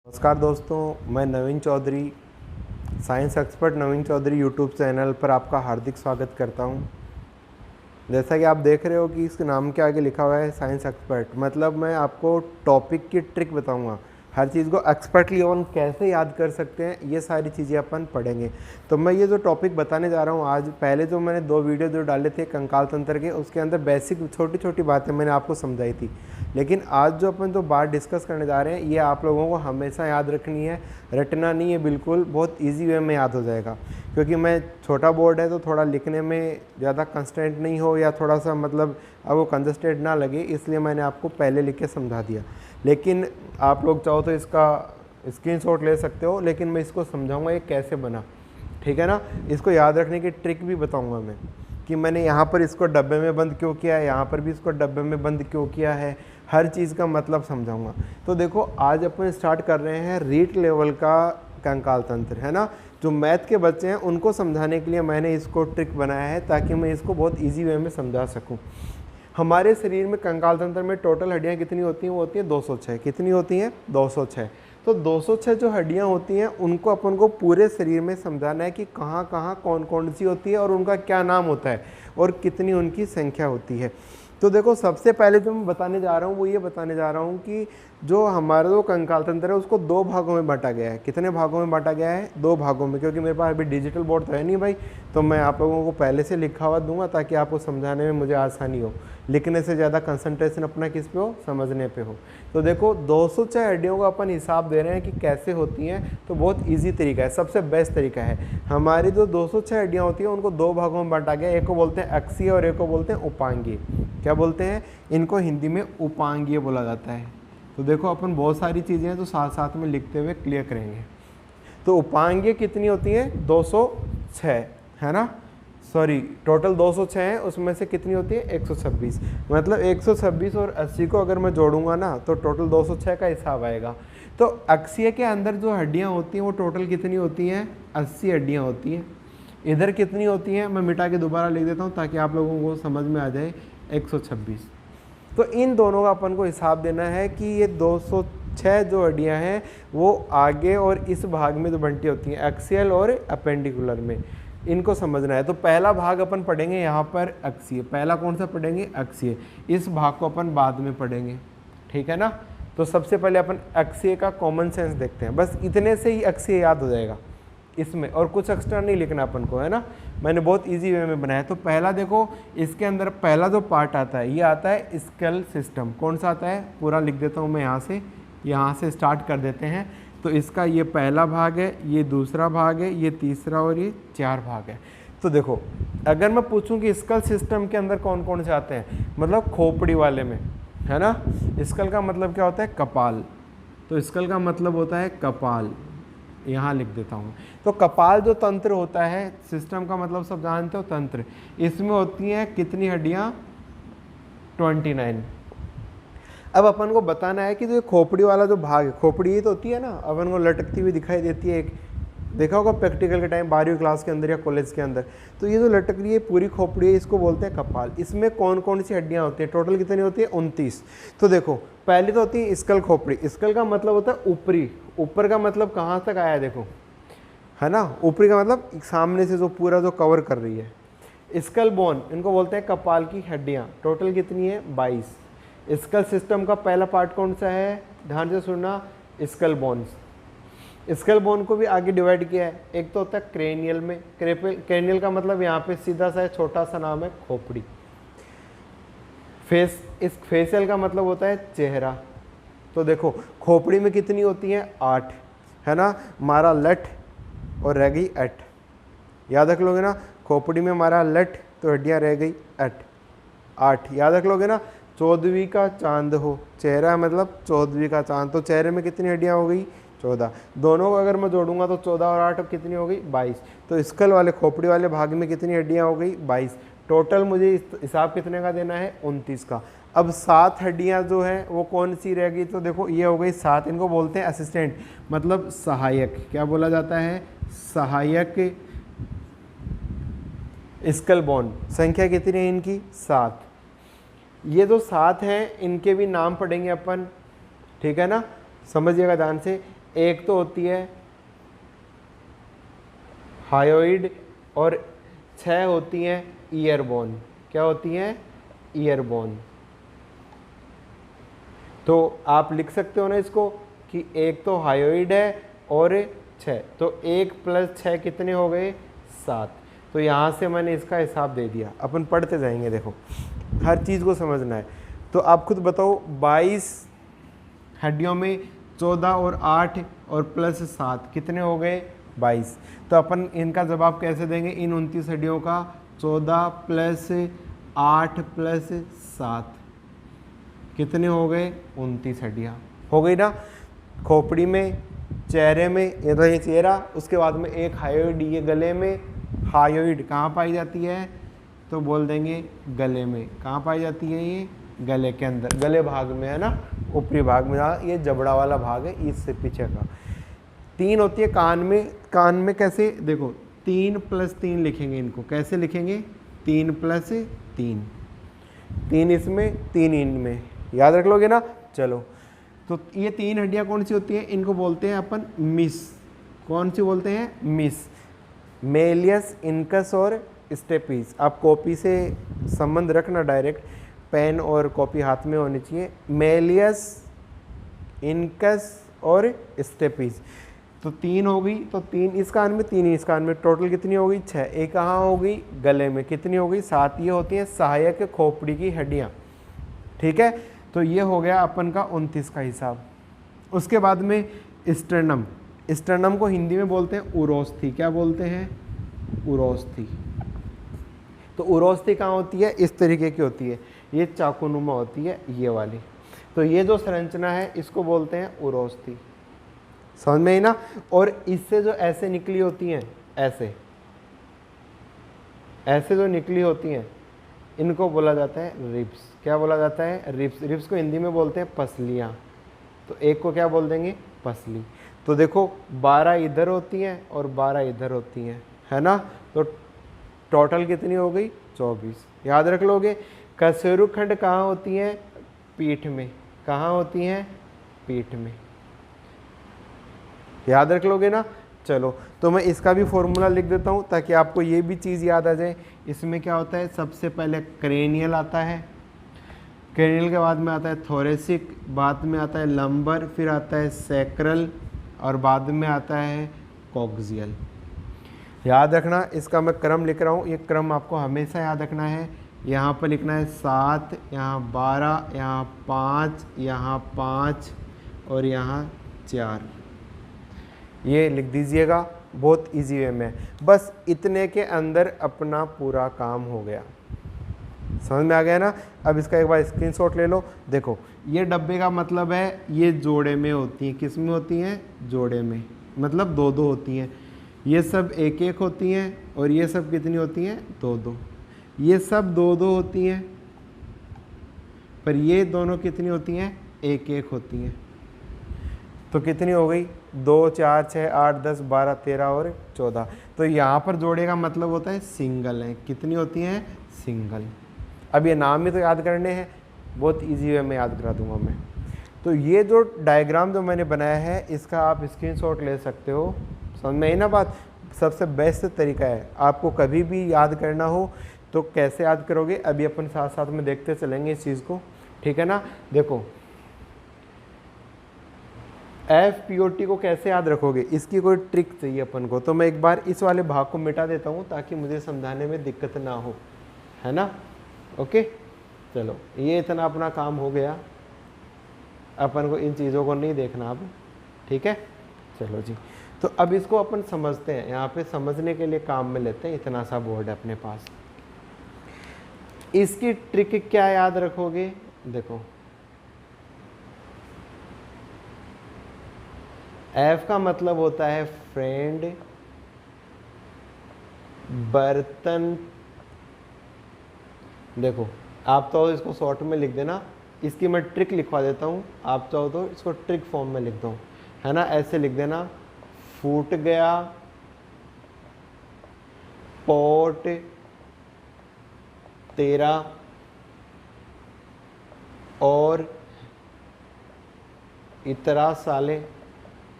नमस्कार दोस्तों, मैं नवीन चौधरी, साइंस एक्सपर्ट नवीन चौधरी यूट्यूब चैनल पर आपका हार्दिक स्वागत करता हूं। जैसा कि आप देख रहे हो कि इस नाम के आगे लिखा हुआ है साइंस एक्सपर्ट, मतलब मैं आपको टॉपिक की ट्रिक बताऊंगा। हर चीज़ को एक्सपर्टली ऑन कैसे याद कर सकते हैं, ये सारी चीज़ें अपन पढ़ेंगे। तो मैं ये जो टॉपिक बताने जा रहा हूँ आज, पहले जो मैंने 2 वीडियो जो डाले थे कंकाल तंत्र के, उसके अंदर बेसिक छोटी छोटी बातें मैंने आपको समझाई थी। लेकिन आज जो अपन जो बात डिस्कस करने जा रहे हैं, ये आप लोगों को हमेशा याद रखनी है, रटना नहीं है, बिल्कुल बहुत ईजी वे में याद हो जाएगा। क्योंकि मैं छोटा बोर्ड है तो थोड़ा लिखने में ज़्यादा कंस्टेंट नहीं हो या थोड़ा सा मतलब अब वो कंजस्टेड ना लगे, इसलिए मैंने आपको पहले लिख के समझा दिया। लेकिन आप लोग चाहो तो इसका स्क्रीनशॉट ले सकते हो, लेकिन मैं इसको समझाऊंगा ये कैसे बना, ठीक है ना। इसको याद रखने की ट्रिक भी बताऊंगा मैं कि मैंने यहाँ पर इसको डब्बे में बंद क्यों किया है, यहाँ पर भी इसको डब्बे में बंद क्यों किया है, हर चीज़ का मतलब समझाऊंगा। तो देखो, आज अपन स्टार्ट कर रहे हैं रीट लेवल का कंकाल तंत्र, है ना। जो मैथ के बच्चे हैं उनको समझाने के लिए मैंने इसको ट्रिक बनाया है, ताकि मैं इसको बहुत ईजी वे में समझा सकूँ। हमारे शरीर में कंकाल तंत्र में टोटल हड्डियाँ कितनी होती हैं? वो होती हैं 206। कितनी होती हैं? 206। तो 206 जो हड्डियाँ होती हैं उनको अपन को पूरे शरीर में समझाना है कि कहाँ कहाँ कौन कौन सी होती है और उनका क्या नाम होता है और कितनी उनकी संख्या होती है। तो देखो, सबसे पहले जो मैं बताने जा रहा हूँ वो ये बताने जा रहा हूँ कि जो हमारा जो कंकाल तंत्र है उसको 2 भागों में बांटा गया है। कितने भागों में बांटा गया है? 2 भागों में। क्योंकि मेरे पास अभी डिजिटल बोर्ड तो है नहीं भाई, तो मैं आप लोगों को पहले से लिखा हुआ दूंगा ताकि आपको समझाने में मुझे आसानी हो। लिखने से ज़्यादा कंसंट्रेशन अपना किस पे हो? समझने पे हो। तो देखो, 206 हड्डियों का अपन हिसाब दे रहे हैं कि कैसे होती हैं, तो बहुत ईजी तरीका है, सबसे बेस्ट तरीका है। हमारी जो 206 हड्डियाँ होती हैं उनको 2 भागों में बांटा गया है। एक को बोलते हैं अक्षीय और एक को बोलते हैं उपांगीय। क्या बोलते हैं? इनको हिंदी में उपांगीय बोला जाता है। तो देखो, अपन बहुत सारी चीज़ें हैं जो साथ साथ में लिखते हुए क्लियर करेंगे। तो उपांगीय कितनी होती हैं? 206, है ना। सॉरी, टोटल 206 हैं, उसमें से कितनी होती है? 126। मतलब 126 और 80 को अगर मैं जोड़ूंगा ना तो टोटल 206 का हिसाब आएगा। तो अक्षीय के अंदर जो हड्डियां होती हैं वो टोटल कितनी होती हैं? 80 हड्डियां होती हैं। इधर कितनी होती हैं? मैं मिटा के दोबारा लिख देता हूँ ताकि आप लोगों को समझ में आ जाए। 126। तो इन दोनों का अपन को हिसाब देना है कि ये 206 जो हड्डियां हैं वो आगे और इस भाग में जो बंटी होती हैं, एक्सियल और अपेंडिकुलर में, इनको समझना है। तो पहला भाग अपन पढ़ेंगे यहाँ पर अक्षीय। पहला कौन सा पढ़ेंगे? अक्षीय। इस भाग को अपन बाद में पढ़ेंगे, ठीक है ना। तो सबसे पहले अपन अक्षीय का कॉमन सेंस देखते हैं। बस इतने से ही अक्षीय याद हो जाएगा इसमें, और कुछ एक्स्ट्रा नहीं लिखना अपन को, है ना। मैंने बहुत इजी वे में बनाया। तो पहला देखो, इसके अंदर पहला जो पार्ट आता है ये आता है स्केल सिस्टम। कौन सा आता है? पूरा लिख देता हूँ मैं यहाँ से स्टार्ट कर देते हैं। तो इसका ये पहला भाग है, ये दूसरा भाग है, ये तीसरा और ये 4 भाग है। तो देखो, अगर मैं पूछूं कि स्कल सिस्टम के अंदर कौन कौन से आते हैं, मतलब खोपड़ी वाले में, है ना। स्कल का मतलब क्या होता है? कपाल। तो स्कल का मतलब होता है कपाल, यहाँ लिख देता हूँ। तो कपाल जो तंत्र होता है, सिस्टम का मतलब सब जानते हो, तंत्र। इसमें होती हैं कितनी हड्डियाँ? 29। अब अपन को बताना है कि जो खोपड़ी वाला जो भाग है, खोपड़ी ये तो होती है ना, अपन को लटकती हुई दिखाई देती है। एक देखा होगा प्रैक्टिकल के टाइम 12वीं क्लास के अंदर या कॉलेज के अंदर। तो ये जो लटक रही है पूरी खोपड़ी है, इसको बोलते हैं कपाल। इसमें कौन कौन सी हड्डियाँ होती हैं? टोटल कितनी होती है? 29। तो देखो, पहली तो होती है स्कल खोपड़ी। स्कल का मतलब होता है ऊपरी। ऊपर का मतलब कहाँ तक आया है? देखो, है ना। ऊपरी का मतलब सामने से जो पूरा जो कवर कर रही है। स्कल बोन, इनको बोलते हैं कपाल की हड्डियाँ। टोटल कितनी है? 22। स्कल सिस्टम का पहला पार्ट कौन सा है? ध्यान से सुनना, स्कल बोन्स। स्कल बोन को भी आगे डिवाइड किया है। एक तो होता है क्रेनियल में। क्रेनियल का मतलब यहाँ पे सीधा सा छोटा सा नाम है खोपड़ी। इस फेशियल का मतलब होता है चेहरा। तो देखो, खोपड़ी में कितनी होती है? 8, है ना। मारा लठ और रह गई 8। याद रख लोगे ना, खोपड़ी में मारा लठ तो हड्डियाँ रह गई 8। याद रख लोगे ना। 14वीं का चांद हो, चेहरा मतलब 14वीं का चांद, तो चेहरे में कितनी हड्डियाँ हो गई? 14। दोनों को अगर मैं जोड़ूंगा तो 14 और 8 कितनी हो गई? 22। तो स्कल वाले खोपड़ी वाले भाग में कितनी हड्डियाँ हो गई? 22। टोटल मुझे हिसाब कितने का देना है? 29 का। अब 7 हड्डियाँ जो है वो कौन सी रह गई? तो देखो, ये हो गई 7। इनको बोलते हैं असिस्टेंट, मतलब सहायक। क्या बोला जाता है? सहायक स्कल बोन। संख्या कितनी है इनकी? 7। ये जो 7 हैं इनके भी नाम पढ़ेंगे अपन, ठीक है ना। समझिएगा ध्यान से। एक तो होती है हायोइड और 6 होती हैं ईयरबोन। क्या होती हैं? ईयरबोन। तो आप लिख सकते हो ना इसको कि एक तो हायोइड है और 6, तो 1 + 6 कितने हो गए? 7। तो यहाँ से मैंने इसका हिसाब दे दिया। अपन पढ़ते जाएंगे, देखो हर चीज़ को समझना है। तो आप खुद बताओ, 22 हड्डियों में 14 और 8 और +7 कितने हो गए? 22। तो अपन इनका जवाब कैसे देंगे? इन 29 हड्डियों का 14 + 8 + 7 कितने हो गए? 29 हड्डियाँ हो गई ना। खोपड़ी में, चेहरे में, ये तो ये चेहरा, उसके बाद में एक हायोइड, ये गले में। हायोइड कहाँ पाई जाती है? तो बोल देंगे गले में। कहाँ पाई जाती है? ये गले के अंदर, गले भाग में, है ना, ऊपरी भाग में, जहाँ ये जबड़ा वाला भाग है इससे पीछे का। 3 होती है कान में। कान में कैसे? देखो 3 + 3 लिखेंगे इनको। कैसे लिखेंगे? 3 + 3, 3 इसमें 3 इनमें, याद रख लोगे ना। चलो, तो ये 3 हड्डियाँ कौन सी होती हैं? इनको बोलते हैं अपन मिस। कौन सी बोलते हैं? मिस। मेलियस, इनकस और स्टेपीज। आप कॉपी से संबंध रखना, डायरेक्ट पेन और कॉपी हाथ में होनी चाहिए। मेलियस, इनकस और स्टेपीज। तो 3 हो गई, तो 3 इस कान में, 3 इस कान में, टोटल कितनी हो गई? 6। एक कहाँ हो गई? गले में। कितनी हो गई? 7। ये होती हैं सहायक खोपड़ी की हड्डियाँ। ठीक है, तो ये हो गया अपन का 29 का हिसाब। उसके बाद में स्टर्नम। स्टर्नम को हिंदी में बोलते हैं उरोस्थी। क्या बोलते हैं? उरोस्थी। तो उरोस्थी कहाँ होती है? इस तरीके की होती है, ये चाकुनुमा होती है, ये वाली। तो ये जो संरचना है इसको बोलते हैं उरोस्थी। समझ में आई ना। और इससे जो ऐसे निकली होती हैं, ऐसे ऐसे जो निकली होती हैं, इनको बोला जाता है रिब्स। क्या बोला जाता है? रिब्स। रिब्स को हिंदी में बोलते हैं पसलियाँ। तो एक को क्या बोल देंगे? पसली। तो देखो 12 इधर होती हैं और 12 इधर होती हैं, है ना। तो टोटल कितनी हो गई? 24। याद रख लोगे। कशेरुखंड कहाँ होती हैं? पीठ में। कहाँ होती हैं? पीठ में। याद रख लोगे ना। चलो, तो मैं इसका भी फॉर्मूला लिख देता हूँ ताकि आपको ये भी चीज़ याद आ जाए। इसमें क्या होता है? सबसे पहले क्रेनियल आता है, क्रेनियल के बाद में आता है थोरेसिक, बाद में आता है लंबर, फिर आता है सैक्रल और बाद में आता है कॉक्सियल। याद रखना, इसका मैं क्रम लिख रहा हूँ, ये क्रम आपको हमेशा याद रखना है। यहाँ पर लिखना है 7, यहाँ 12, यहाँ 5, यहाँ 5 और यहाँ 4। ये लिख दीजिएगा, बहुत इजी वे में। बस इतने के अंदर अपना पूरा काम हो गया। समझ में आ गया ना। अब इसका एक बार स्क्रीनशॉट ले लो। देखो ये डब्बे का मतलब है ये जोड़े में होती हैं। किस में होती हैं? जोड़े में, मतलब 2-2 होती हैं। ये सब 1-1 होती हैं और ये सब कितनी होती हैं? 2-2। ये सब 2-2 होती हैं, पर ये दोनों कितनी होती हैं? 1-1 होती हैं। तो कितनी हो गई? 2, 4, 6, 8, 10, 12, 13 और 14। तो यहाँ पर जोड़े का मतलब होता है सिंगल है। कितनी होती हैं? सिंगल। अब ये नाम ही तो याद करने हैं, बहुत इजी वे में याद करा दूंगा मैं। तो ये जो डायग्राम जो मैंने बनाया है इसका आप स्क्रीनशॉट ले सकते हो। समझ में आई ना बात। सबसे बेस्ट तरीका है, आपको कभी भी याद करना हो तो कैसे याद करोगे, अभी अपन साथ साथ में देखते चलेंगे इस चीज़ को। ठीक है ना। देखो FPOT को कैसे याद रखोगे, इसकी कोई ट्रिक चाहिए अपन को। तो मैं एक बार इस वाले भाग को मिटा देता हूँ ताकि मुझे समझाने में दिक्कत ना हो, है ना। ओके, चलो ये इतना अपना काम हो गया। अपन को इन चीज़ों को नहीं देखना अब, ठीक है। चलो जी, तो अब इसको अपन समझते हैं। यहाँ पे समझने के लिए काम में लेते हैं, इतना सा बोर्ड है अपने पास। इसकी ट्रिक क्या याद रखोगे? देखो F का मतलब होता है फ्रेंड, बर्तन। देखो आप तो इसको शॉर्ट में लिख देना, इसकी मैं ट्रिक लिखवा देता हूँ। आप चाहो तो इसको ट्रिक फॉर्म में लिख दो, है ना। ऐसे लिख देना, फूट गया पोट तेरा और इतरा साले।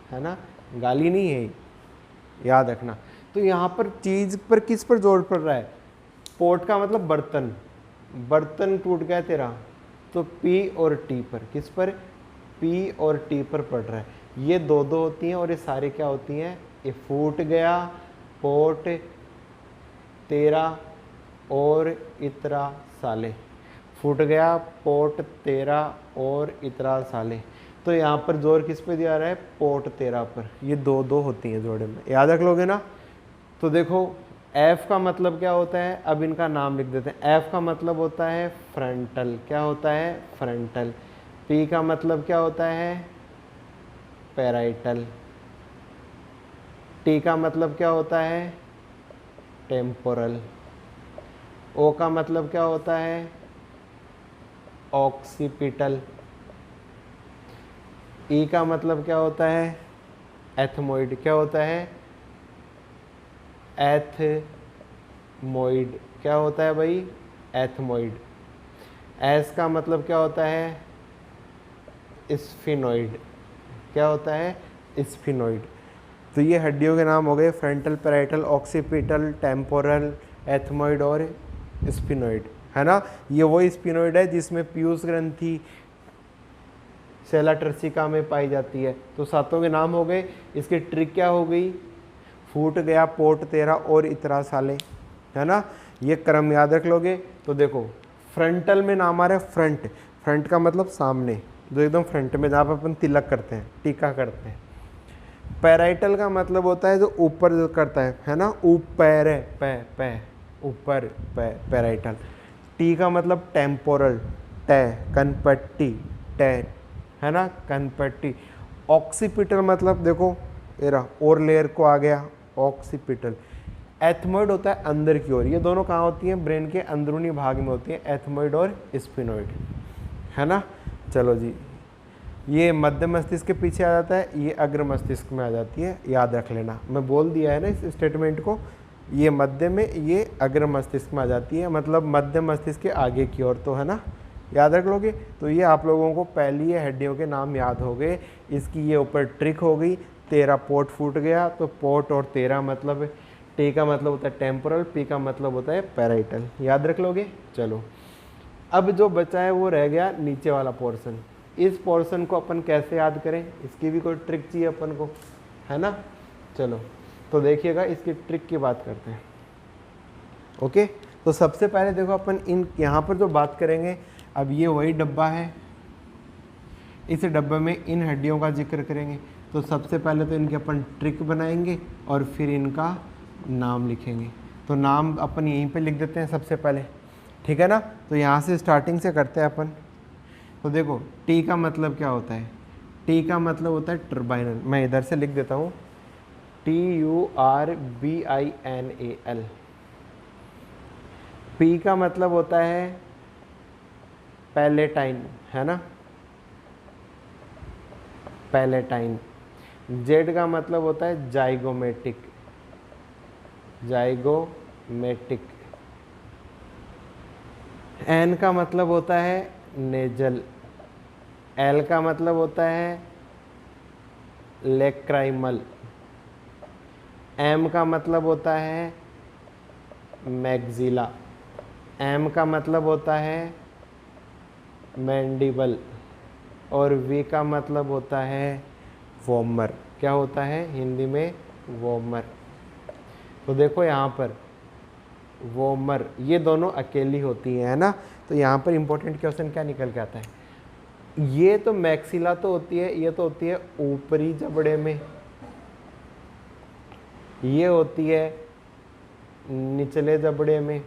है ना, गाली नहीं है, याद रखना। तो यहाँ पर चीज़ पर किस पर जोर पड़ रहा है, पोट का मतलब बर्तन, बर्तन टूट गया तेरा, तो पी और टी पर, किस पर, पी और टी पर पड़ रहा है। ये दो दो होती हैं और ये सारे क्या होती हैं, ये फूट गया पोट तेरा और इतरा साले, फूट गया पोट तेरा और इतरा साले। तो यहाँ पर जोर किस पे दिया रहा है, पोट तेरा पर। ये दो दो होती हैं जोड़े में, याद रख लोगे ना। तो देखो एफ का मतलब क्या होता है, अब इनका नाम लिख देते हैं। एफ का मतलब होता है फ्रंटल, क्या होता है, फ्रंटल। पी का मतलब क्या होता है, पैराइटल। टी का मतलब क्या होता है, टेम्पोरल। ओ का मतलब क्या होता है, ऑक्सीपिटल। ई का मतलब क्या होता है, एथमोइड। क्या होता है, एथमोइड। क्या होता है भाई, एथमोइड। एस का मतलब क्या होता है, स्फिनोइड। क्या होता है, स्फिनोइड। तो ये हड्डियों के नाम हो गए, frontal, parietal, occipital, temporal, ethmoid और स्फिनोइड, है ना। ये वही स्फिनोइड है जिसमें पीयूष ग्रंथि सेला टर्सिका में पाई जाती है। तो सातों के नाम हो गए। इसकी ट्रिक क्या हो गई, फूट गया पोट तेरा और इतरा साले, है ना। ये क्रम याद रख लोगे। तो देखो फ्रंटल में नाम आ रहा है फ्रंट, फ्रंट का मतलब सामने, जो एकदम फ्रंट में जहाँ पर अपन तिलक करते हैं, टीका करते हैं। पैराइटल का मतलब होता है जो ऊपर जो करता है ना, ऊपर है, पै ऊपर, पैराइटल। टी का मतलब टेम्पोरल, टे, कनपट्टी, टे, है ना, कनपट्टी। ऑक्सीपिटल मतलब देखो एरा और लेयर को आ गया, ऑक्सीपिटल। एथमोइड होता है अंदर की ओर। ये दोनों कहाँ होती हैं, ब्रेन के अंदरूनी भाग में होती हैं, एथमोइड और स्फिनोइड, है ना। चलो जी, ये मध्य मस्तिष्क के पीछे आ जाता है, ये अग्र मस्तिष्क में आ जाती है, याद रख लेना। मैं बोल दिया है ना इस स्टेटमेंट को, ये मध्य में, ये अग्र मस्तिष्क में आ जाती है, मतलब मध्य मस्तिष्क के आगे की ओर, तो है ना, याद रख लोगे। तो ये आप लोगों को पहली ये हड्डियों के नाम याद हो गए। इसकी ये ऊपर ट्रिक हो गई। तेरा पोट फूट गया, तो पोट और तेरा मतलब, टी का मतलब होता है टेम्पोरल, पी का मतलब होता है पैराइटल, याद रख लोगे। चलो अब जो बचा है वो रह गया नीचे वाला पोर्शन। इस पोर्शन को अपन कैसे याद करें, इसकी भी कोई ट्रिक चाहिए अपन को, है ना। चलो तो देखिएगा, इसकी ट्रिक की बात करते हैं। ओके, तो सबसे पहले देखो अपन इन यहाँ पर जो बात करेंगे, अब ये वही डब्बा है, इस डब्बे में इन हड्डियों का जिक्र करेंगे। तो सबसे पहले तो इनके अपन ट्रिक बनाएंगे और फिर इनका नाम लिखेंगे। तो नाम अपन यहीं पे लिख देते हैं सबसे पहले, ठीक है ना। तो यहाँ से स्टार्टिंग से करते हैं अपन। तो देखो टी का मतलब क्या होता है, टी का मतलब होता है टर्बाइनल। मैं इधर से लिख देता हूँ, TURBINAL। पी का मतलब होता है पैलेटाइन, है ना, पैलेटाइन। जेड का मतलब होता है जाइगोमेटिक, जाइगोमेटिक। एन का मतलब होता है नेजल। एल का मतलब होता है लेक्राइमल। एम का मतलब होता है मैग्जिला। एम का मतलब होता है मैंडिबल। और वी का मतलब होता है वोमर। क्या होता है हिंदी में, वोमर। तो देखो यहाँ पर वोमर, ये दोनों अकेली होती हैं, है ना। तो यहाँ पर इंपॉर्टेंट क्वेश्चन क्या निकल के आता है, ये तो मैक्सिला तो होती है, ये तो होती है ऊपरी जबड़े में, ये होती है निचले जबड़े में,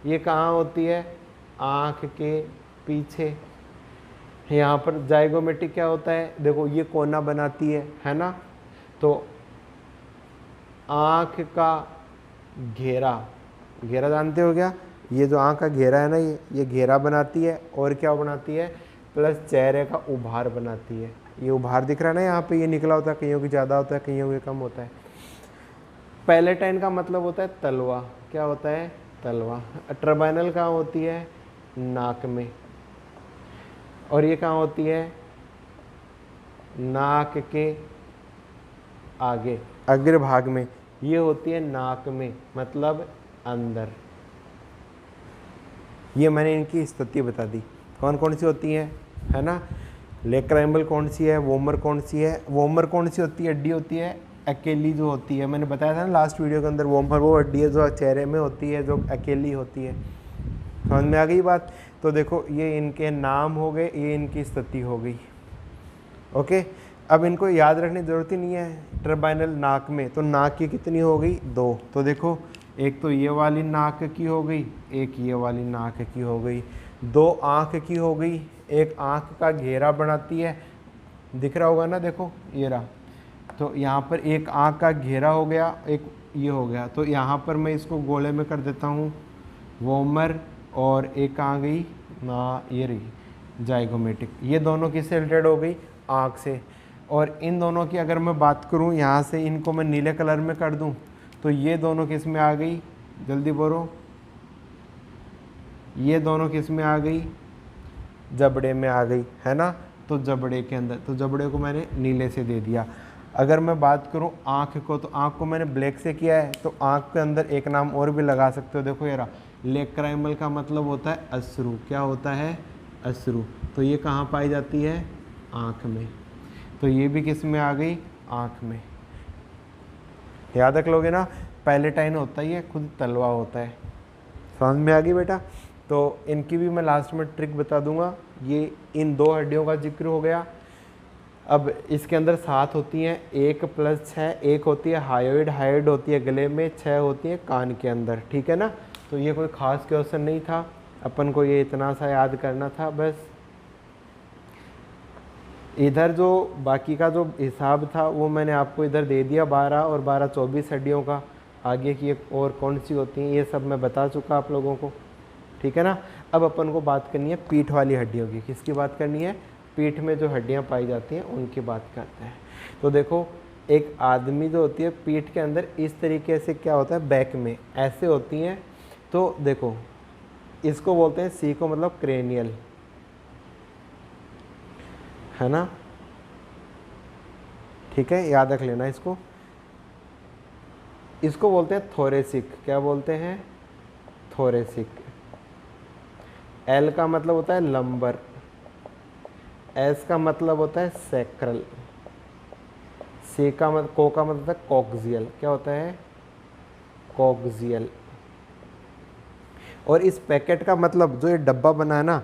ये कहाँ होती है, आँख के पीछे। यहाँ पर जाइगोमेटिक क्या होता है, देखो ये कोना बनाती है ना। तो आँख का घेरा, घेरा जानते हो क्या, ये जो आँख का घेरा है ना, ये घेरा बनाती है, और क्या बनाती है, प्लस चेहरे का उभार बनाती है। ये उभार दिख रहा है ना यहाँ पे, ये निकला होता है, कईयों की ज़्यादा होता है, कईयों की कम होता है। पैलेटाइन का मतलब होता है तलवा। क्या होता है, तलवा। टर्बाइनल कहाँ होती है, नाक में। और ये कहाँ होती है, नाक के आगे अग्रभाग में, ये होती है नाक में मतलब अंदर। ये मैंने इनकी स्थिति बता दी कौन कौन सी होती है ना। लेक्राइमल कौन सी है, वोमर कौन सी है। वोमर कौन सी होती है, हड्डी होती है अकेली जो होती है, मैंने बताया था ना लास्ट वीडियो के अंदर। वोमर वो हड्डी है जो चेहरे में होती है, जो अकेली होती है। समझ में आ गई बात। तो देखो ये इनके नाम हो गए, ये इनकी स्थिति हो गई। ओके, अब इनको याद रखने की ज़रूरत ही नहीं है। टर्बाइनल नाक में, तो नाक की कितनी हो गई, 2। तो देखो एक तो ये वाली नाक की हो गई, एक ये वाली नाक की हो गई। 2 आँख की हो गई, एक आँख का घेरा बनाती है, दिख रहा होगा ना, देखो ये रहा। तो यहाँ पर एक आँख का घेरा हो गया, एक ये हो गया। तो यहाँ पर मैं इसको गोले में कर देता हूँ वोमर, और एक आ गई ना, ये रही जाइगोमेटिक। ये दोनों किससे रिलेटेड हो गई, आँख से। और इन दोनों की अगर मैं बात करूँ, यहाँ से इनको मैं नीले कलर में कर दूँ, तो ये दोनों किस में आ गई, जल्दी बोलो, ये दोनों किस में आ गई, जबड़े में आ गई, है ना। तो जबड़े के अंदर, तो जबड़े को मैंने नीले से दे दिया। अगर मैं बात करूं आँख को, तो आँख को मैंने ब्लैक से किया है, तो आँख के अंदर एक नाम और भी लगा सकते हो। देखो ये रहा, लेक्राइमल का मतलब होता है अश्रु। क्या होता है, अश्रु। तो ये कहाँ पाई जाती है, आँख में। तो ये भी किस में आ गई, आँख में। याद रख लोगे ना, पैलेटाइन होता है, ये खुद तलवा होता है। समझ में आ गई बेटा। तो इनकी भी मैं लास्ट में ट्रिक बता दूंगा। ये इन 2 हड्डियों का जिक्र हो गया। अब इसके अंदर 7 होती हैं, 1 + 6, 1 होती है हायोइड, हायोइड होती है गले में, 6 होती है कान के अंदर, ठीक है ना। तो ये कोई ख़ास क्वेश्चन नहीं था, अपन को ये इतना सा याद करना था बस। इधर जो बाकी का जो हिसाब था वो मैंने आपको इधर दे दिया, 12 और 12 24 हड्डियों का। आगे की एक और कौन सी होती हैं ये सब मैं बता चुका आप लोगों को, ठीक है ना। अब अपन को बात करनी है पीठ वाली हड्डियों की। किसकी बात करनी है, पीठ में जो हड्डियां पाई जाती हैं उनकी बात करते हैं। तो देखो एक आदमी जो होती है पीठ के अंदर इस तरीके से क्या होता है, बैक में ऐसे होती हैं। तो देखो इसको बोलते हैं सी को मतलब क्रेनियल, है ना, ठीक है, याद रख लेना इसको। इसको बोलते हैं थोरेसिक। क्या बोलते हैं, थोरेसिक। एल का मतलब होता है लंबर, एस का मतलब होता है सैक्रल, सी का मतलब, को का मतलब है कॉक्सियल। क्या होता है, कॉक्सियल। और इस पैकेट का मतलब, जो ये डब्बा बना है ना,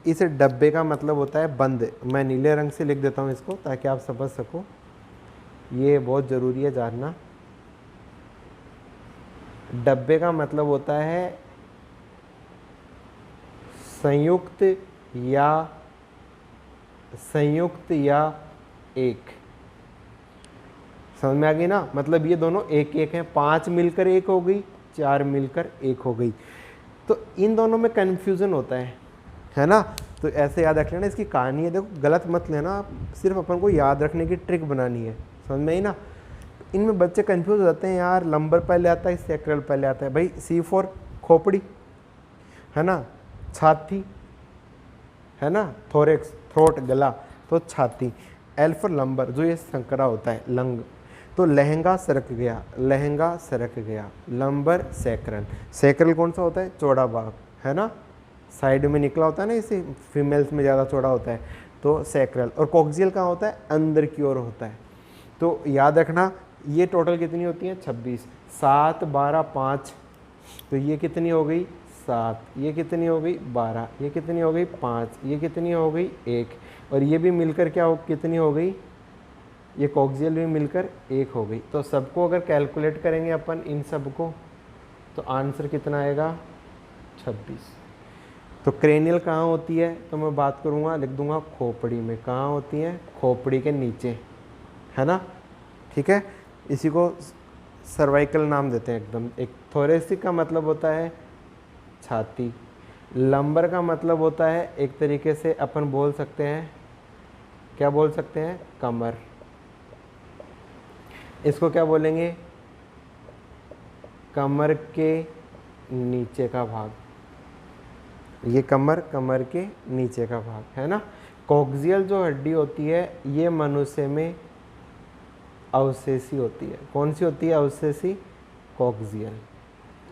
इस डब्बे का मतलब होता है बंद। मैं नीले रंग से लिख देता हूँ इसको ताकि आप समझ सको, ये बहुत ज़रूरी है जानना। डब्बे का मतलब होता है संयुक्त या एक। समझ में आ गई ना, मतलब ये दोनों एक एक हैं। 5 मिलकर 1 हो गई, 4 मिलकर 1 हो गई। तो इन दोनों में कन्फ्यूज़न होता है ना। तो ऐसे याद रख लेना, इसकी कहानी है, देखो गलत मत लेना आप, सिर्फ अपन को याद रखने की ट्रिक बनानी है। समझ में आई ना। इनमें बच्चे कंफ्यूज हो जाते हैं, यार लंबर पहले आता है, सैक्रल पहले आता है। भाई C4 खोपड़ी, है ना, छाती, है ना, थोरेक्स थ्रोट गला, तो छाती। L फॉर लंबर, जो ये संकरा होता है, लंग। तो लहंगा सरक गया, लहंगा सरक गया, लंबर सैक्रल। सैक्रल कौन सा होता है, चौड़ा भाग, है ना, साइड में निकला होता है ना, इसे फीमेल्स में ज़्यादा चौड़ा होता है, तो सैक्रल। और कॉक्सियल कहाँ होता है, अंदर की ओर होता है। तो याद रखना ये टोटल कितनी होती हैं, 26। 7 12 5, तो ये कितनी हो गई, 7। ये कितनी हो गई, 12। ये कितनी हो गई, 5। ये कितनी हो गई, 1। और ये भी मिलकर क्या हो, कितनी हो गई, ये कॉक्सियल भी मिलकर 1 हो गई। तो सबको अगर कैलकुलेट करेंगे अपन इन सबको, तो आंसर कितना आएगा, 26। तो क्रेनियल कहाँ होती है, तो मैं बात करूँगा, लिख दूंगा खोपड़ी में। कहाँ होती है, खोपड़ी के नीचे, है ना, ठीक है। इसी को सर्वाइकल नाम देते हैं एकदम। एक थोरेसिक का मतलब होता है छाती, लंबर का मतलब होता है एक तरीके से अपन बोल सकते हैं, क्या बोल सकते हैं, कमर। इसको क्या बोलेंगे, कमर के नीचे का भाग। ये कमर, कमर के नीचे का भाग, है ना। कॉक्सियल जो हड्डी होती है ये मनुष्य में अवशेषी होती है। कौन सी होती है अवशेषी? कोक्सियल।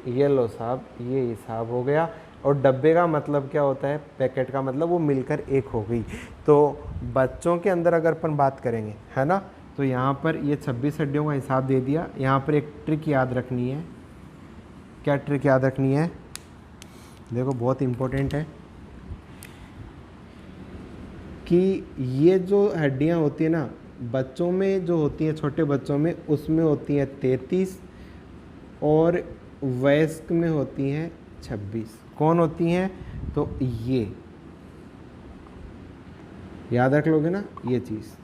ये लो साहब, ये हिसाब हो गया। और डब्बे का मतलब क्या होता है? पैकेट का मतलब वो मिलकर एक हो गई। तो बच्चों के अंदर अगर अपन बात करेंगे, है ना, तो यहाँ पर ये 26 हड्डियों का हिसाब दे दिया। यहाँ पर एक ट्रिक याद रखनी है। क्या ट्रिक याद रखनी है? देखो बहुत इम्पोर्टेंट है कि ये जो हड्डियाँ होती है ना बच्चों में, जो होती हैं छोटे बच्चों में, उसमें होती हैं 33 और वयस्क में होती हैं 26। कौन होती हैं? तो ये याद रख लोगे ना ये चीज़।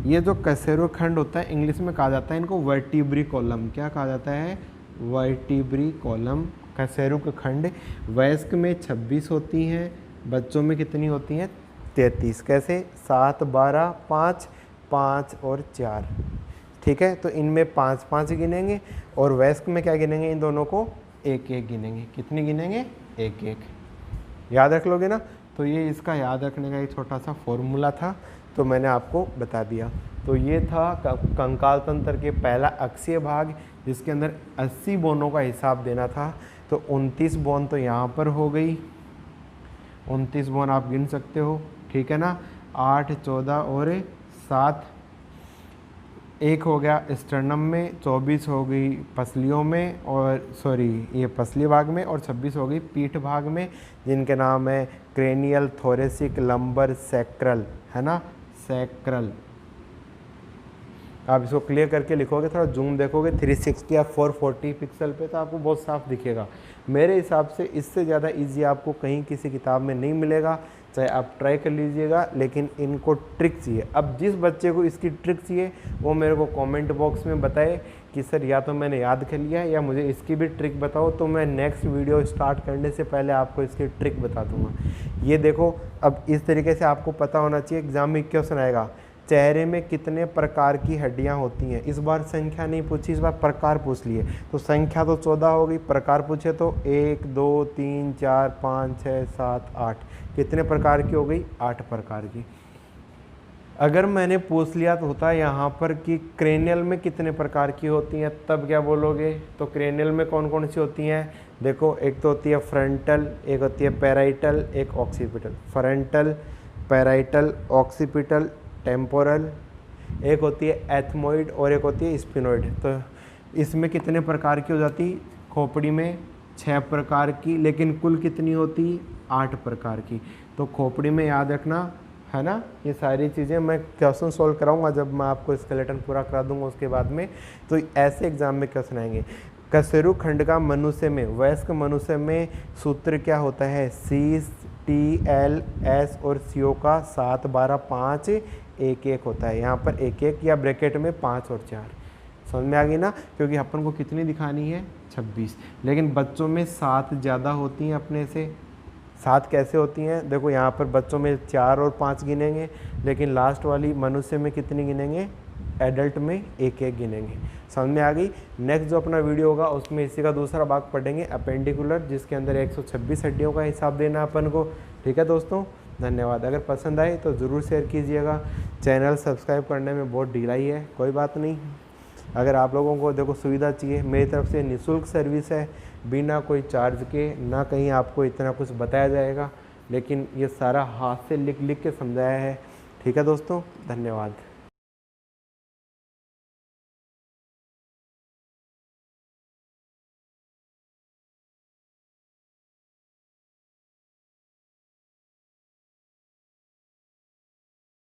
ये जो कशेरुखंड होता है इंग्लिश में कहा जाता है इनको वर्टिब्री कॉलम। क्या कहा जाता है? वर्टिब्री कॉलम, कशेरुखंड। वयस्क में 26 होती हैं, बच्चों में कितनी होती हैं? 33। कैसे? 7, 12, 5, 5 और 4। ठीक है, तो इनमें 5 5 गिनेंगे और वयस्क में क्या गिनेंगे? इन दोनों को 1 1 गिनेंगे। कितनी गिनेंगे? 1 1। याद रख लोगे ना? तो ये इसका याद रखने का एक छोटा सा फॉर्मूला था, तो मैंने आपको बता दिया। तो ये था कंकाल तंत्र के पहला अक्षीय भाग, जिसके अंदर 80 बोनों का हिसाब देना था। तो 29 बोन तो यहाँ पर हो गई, 29 बोन आप गिन सकते हो। ठीक है ना? 8, 14 और 7, 1 हो गया स्टर्नम में, 24 हो गई पसलियों में, और सॉरी ये पसली भाग में, और 26 हो गई पीठ भाग में, जिनके नाम है क्रेनियल, थोरेसिक, लंबर, सैक्रल, है ना, सैक्रल। आप इसको क्लियर करके लिखोगे, थोड़ा जूम देखोगे 360 या 440 पिक्सल पे, तो आपको बहुत साफ दिखेगा। मेरे हिसाब से इससे ज़्यादा इजी आपको कहीं किसी किताब में नहीं मिलेगा, चाहे आप ट्राई कर लीजिएगा, लेकिन इनको ट्रिक चाहिए। अब जिस बच्चे को इसकी ट्रिक चाहिए वो मेरे को कमेंट बॉक्स में बताए कि सर या तो मैंने याद कर लिया या मुझे इसकी भी ट्रिक बताओ, तो मैं नेक्स्ट वीडियो स्टार्ट करने से पहले आपको इसकी ट्रिक बता दूंगा। ये देखो, अब इस तरीके से आपको पता होना चाहिए। एग्जाम में क्वेश्चन आएगा, चेहरे में कितने प्रकार की हड्डियां होती हैं। इस बार संख्या नहीं पूछी, इस बार प्रकार पूछ लिए। तो संख्या तो 14 हो गई, प्रकार पूछे तो 1 2 3 4 5 6 7 8, कितने प्रकार की हो गई? 8 प्रकार की। अगर मैंने पूछ लिया तो होता है यहाँ पर कि क्रेनियल में कितने प्रकार की होती हैं, तब क्या बोलोगे? तो क्रेनियल में कौन कौन सी होती हैं? देखो, एक तो होती है फ्रंटल, एक होती है पैराइटल, एक occipital. Frontal, parietal, occipital, temporal, एक होती है एथमोइड और एक होती है स्पिनोइड। तो इसमें कितने प्रकार की हो जाती? खोपड़ी में 6 प्रकार की, लेकिन कुल कितनी होती? 8 प्रकार की। तो खोपड़ी में याद रखना, है ना, ये सारी चीज़ें मैं क्वेश्चन सॉल्व कराऊंगा जब मैं आपको स्केलेटन पूरा करा दूंगा उसके बाद में। तो ऐसे एग्जाम में क्वेश्चन आएंगे। कशेरुखंड का मनुष्य में, वयस्क मनुष्य में सूत्र क्या होता है? CTLS और CO का 7 12 5 1 1 होता है। यहाँ पर 1 1 या ब्रैकेट में 5 और 4। समझ में आ गई ना? क्योंकि अपन को कितनी दिखानी है? 26, लेकिन बच्चों में 7 ज़्यादा होती हैं अपने से। 7 कैसे होती हैं? देखो, यहाँ पर बच्चों में 4 और 5 गिनेंगे, लेकिन लास्ट वाली मनुष्य में कितनी गिनेंगे? एडल्ट में 1 1 गिनेंगे। समझ में आ गई? नेक्स्ट जो अपना वीडियो होगा उसमें इसी का दूसरा भाग पढ़ेंगे, अपेंडिकुलर, जिसके अंदर 126 हड्डियों का हिसाब देना अपन को। ठीक है दोस्तों, धन्यवाद। अगर पसंद आए तो ज़रूर शेयर कीजिएगा। चैनल सब्सक्राइब करने में बहुत ढिलाई है, कोई बात नहीं। अगर आप लोगों को देखो सुविधा चाहिए, मेरी तरफ से निःशुल्क सर्विस है, बिना कोई चार्ज के, ना कहीं आपको इतना कुछ बताया जाएगा, लेकिन ये सारा हाथ से लिख लिख के समझाया है। ठीक है दोस्तों, धन्यवाद।